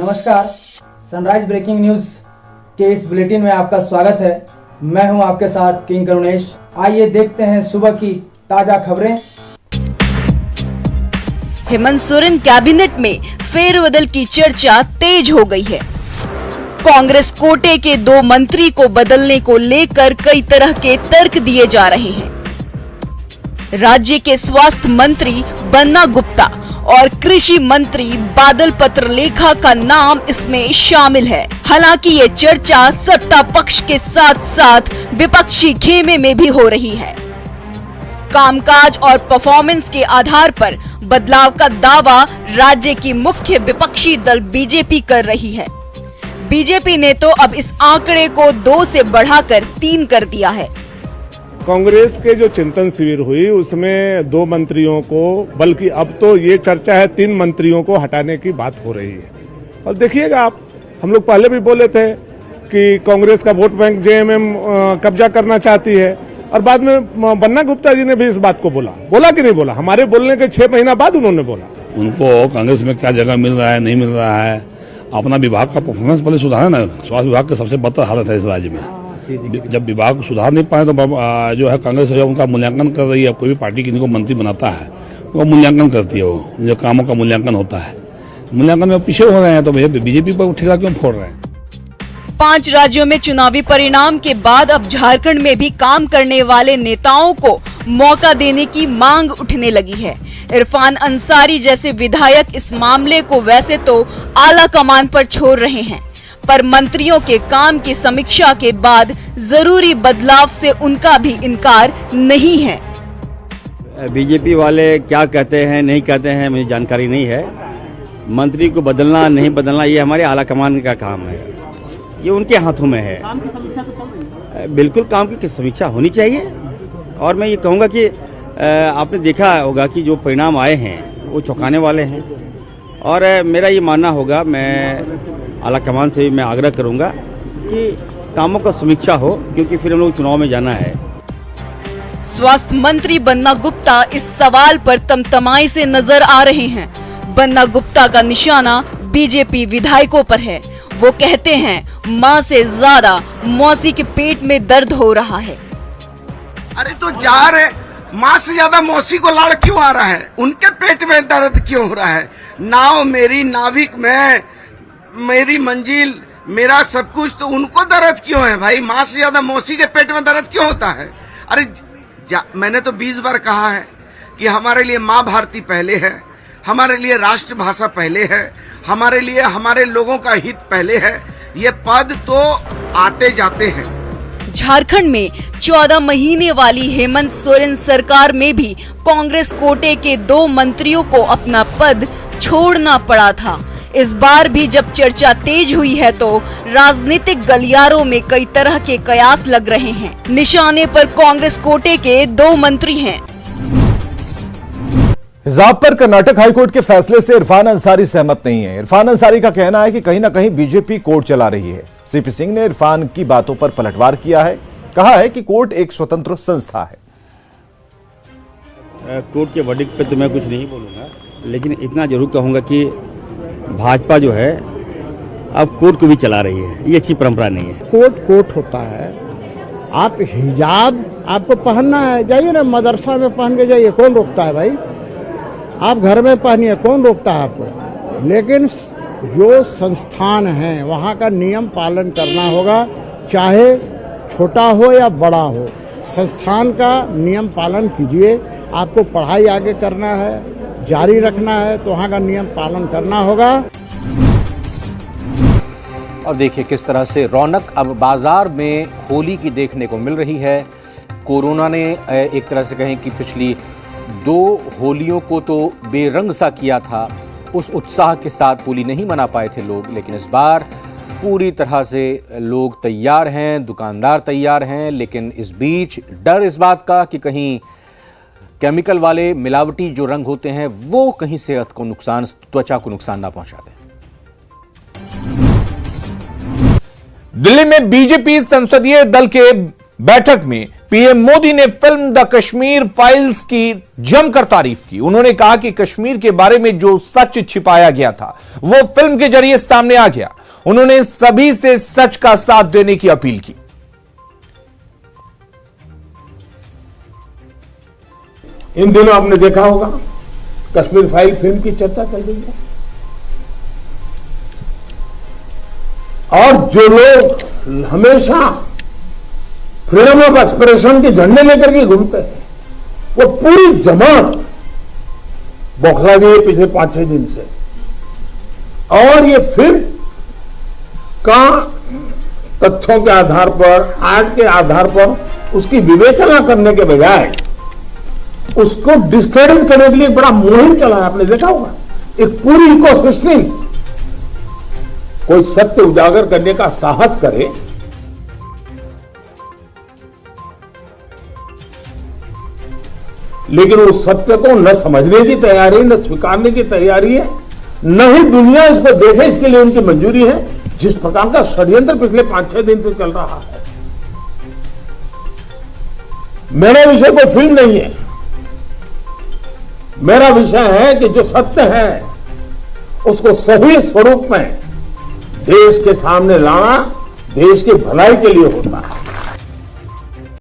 नमस्कार, sunrise breaking news के इस बुलेटिन में आपका स्वागत है। मैं हूं आपके साथ किंग करुणेश। आइए देखते हैं सुबह की ताजा खबरें। हेमंत सोरेन कैबिनेट में फेरबदल की चर्चा तेज हो गई है। कांग्रेस कोटे के 2 मंत्री को बदलने को लेकर कई तरह के तर्क दिए जा रहे हैं। राज्य के स्वास्थ्य मंत्री बन्ना गुप्ता और कृषि मंत्री बादल पत्रलेखा का नाम इसमें शामिल है। हालांकि ये चर्चा सत्ता पक्ष के साथ साथ विपक्षी खेमे में भी हो रही है। कामकाज और परफॉर्मेंस के आधार पर बदलाव का दावा राज्य की मुख्य विपक्षी दल बीजेपी कर रही है। बीजेपी ने तो अब इस आंकड़े को 2 से बढ़ाकर 3 कर दिया है। कांग्रेस के जो चिंतन शिविर हुई उसमें 2 मंत्रियों को, बल्कि अब तो ये चर्चा है 3 मंत्रियों को हटाने की बात हो रही है। और देखिएगा आप, हम लोग पहले भी बोले थे कि कांग्रेस का वोट बैंक जेएमएम कब्जा करना चाहती है, और बाद में बन्ना गुप्ता जी ने भी इस बात को बोला कि नहीं बोला? हमारे बोलने के 6 महीना बाद उन्होंने बोला। उनको कांग्रेस में क्या जगह मिल रहा है, नहीं मिल रहा है, अपना विभाग का परफॉर्मेंस पहले सुधारे ना। स्वास्थ्य विभाग की सबसे बदतर हालत है इस राज्य में। जब विभाग सुधार नहीं पाए तो जो है कांग्रेस जो उनका मूल्यांकन कर रही है। कोई भी पार्टी किसी को मंत्री बनाता है वो मूल्यांकन करती है, वो जो कामों का मूल्यांकन होता है। मूल्यांकन में पीछे हो रहे हैं तो बीजेपी पर ठेका क्यों फोड़ रहे हैं? 5 राज्यों में चुनावी परिणाम के बाद अब झारखंड में भी काम करने वाले नेताओं को मौका देने की मांग उठने लगी है। इरफान अंसारी जैसे विधायक इस मामले को वैसे तो आला कमान पर छोड़ रहे हैं, पर मंत्रियों के काम की समीक्षा के बाद जरूरी बदलाव से उनका भी इनकार नहीं है। बीजेपी वाले क्या कहते हैं नहीं कहते हैं मुझे जानकारी नहीं है। मंत्री को बदलना नहीं बदलना ये हमारे आला कमान का काम है, ये उनके हाथों में है। काम की समीक्षा तो चल रही है। बिल्कुल काम की समीक्षा होनी चाहिए। और मैं ये कहूँगा कि आपने देखा होगा कि जो परिणाम आए हैं वो चौंकाने वाले हैं। और मेरा ये मानना होगा, मैं आला कमान से भी मैं आग्रह करूँगा कि कामों का समीक्षा हो, क्योंकि फिर हम लोग चुनाव में जाना है। स्वास्थ्य मंत्री बन्ना गुप्ता इस सवाल पर तमतमाई से नजर आ रहे हैं। बन्ना गुप्ता का निशाना बीजेपी विधायकों पर है। वो कहते हैं माँ से ज्यादा मौसी के पेट में दर्द हो रहा है। अरे तो जा रहे, माँ से ज्यादा मौसी को लाड़ क्यों आ रहा है? उनके पेट में दर्द क्यों हो रहा है? नाव मेरी, नाविक में, मेरी मंजिल, मेरा सब कुछ, तो उनको दर्द क्यों है भाई? माँ से ज्यादा मौसी के पेट में दर्द क्यों होता है? अरे मैंने तो 20 बार कहा है कि हमारे लिए माँ भारती पहले है, हमारे लिए राष्ट्रभाषा पहले है, हमारे लिए हमारे लोगों का हित पहले है। ये पद तो आते जाते हैं। झारखंड में 14 महीने वाली हेमंत सोरेन सरकार में भी कांग्रेस कोटे के 2 मंत्रियों को अपना पद छोड़ना पड़ा था। इस बार भी जब चर्चा तेज हुई है तो राजनीतिक गलियारों में कई तरह के कयास लग रहे हैं। निशाने पर कांग्रेस कोटे के 2 मंत्री हैं। हिजाब पर कर्नाटक हाईकोर्ट के फैसले से इरफान अंसारी सहमत नहीं है। इरफान अंसारी का कहना है कि कहीं ना कहीं बीजेपी कोर्ट चला रही है। सीपी सिंह ने इरफान की बातों पर पलटवार किया है। कहा है कि कोर्ट एक स्वतंत्र संस्था है। कोर्ट के वर्डिक्ट पे तो मैं कुछ नहीं बोलूँगा, लेकिन इतना जरूर कहूँगा कि भाजपा जो है अब कोर्ट को भी चला रही है। ये अच्छी परंपरा नहीं है। कोर्ट होता है। आप हिजाब आपको पहनना है, जाइए ना मदरसा में पहन के जाइए, कौन रोकता है भाई? आप घर में पहनिए, कौन रोकता है आपको? लेकिन जो संस्थान है वहाँ का नियम पालन करना होगा, चाहे छोटा हो या बड़ा हो। संस्थान का नियम पालन कीजिए। आपको पढ़ाई आगे करना है, जारी रखना है, तो वहाँ का नियम पालन करना होगा। और देखिए किस तरह से रौनक अब बाजार में होली की देखने को मिल रही है। कोरोना ने एक तरह से कहें कि पिछली 2 होलियों को तो बेरंग सा किया था। उस उत्साह के साथ होली नहीं मना पाए थे लोग, लेकिन इस बार पूरी तरह से लोग तैयार हैं, दुकानदार तैयार हैं। लेकिन इस बीच डर इस बात का कि कहीं केमिकल वाले मिलावटी जो रंग होते हैं वो कहीं सेहत को नुकसान, त्वचा को नुकसान ना पहुंचा दें। दिल्ली में बीजेपी संसदीय दल के बैठक में पीएम मोदी ने फिल्म द कश्मीर फाइल्स की जमकर तारीफ की। उन्होंने कहा कि कश्मीर के बारे में जो सच छिपाया गया था वो फिल्म के जरिए सामने आ गया। उन्होंने सभी से सच का साथ देने की अपील की। इन दिनों आपने देखा होगा कश्मीर फाइल फिल्म की चर्चा चल रही है, और जो लोग हमेशा फ्रीडम ऑफ एक्सप्रेशन के झंडे लेकर के घूमते हैं वो पूरी जमात बौखला गई है पिछले 5-6 दिन से। और ये फिल्म का तथ्यों के आधार पर, आर्ट के आधार पर उसकी विवेचना करने के बजाय उसको डिस्क्रेडिट करने के लिए एक बड़ा मुहिम चला है। आपने देखा होगा एक पूरी इकोसिस्टम कोई सत्य उजागर करने का साहस करे, लेकिन उस सत्य को न समझने की तैयारी, न स्वीकारने की तैयारी है, न ही दुनिया इसको देखे इसके लिए उनकी मंजूरी है। जिस प्रकार का षड्यंत्र पिछले 5-6 दिन से चल रहा है, मेरा विषय कोई फिल्म नहीं है। मेरा विषय है कि जो सत्य है उसको सही स्वरूप में देश के सामने लाना देश की भलाई के लिए होता है।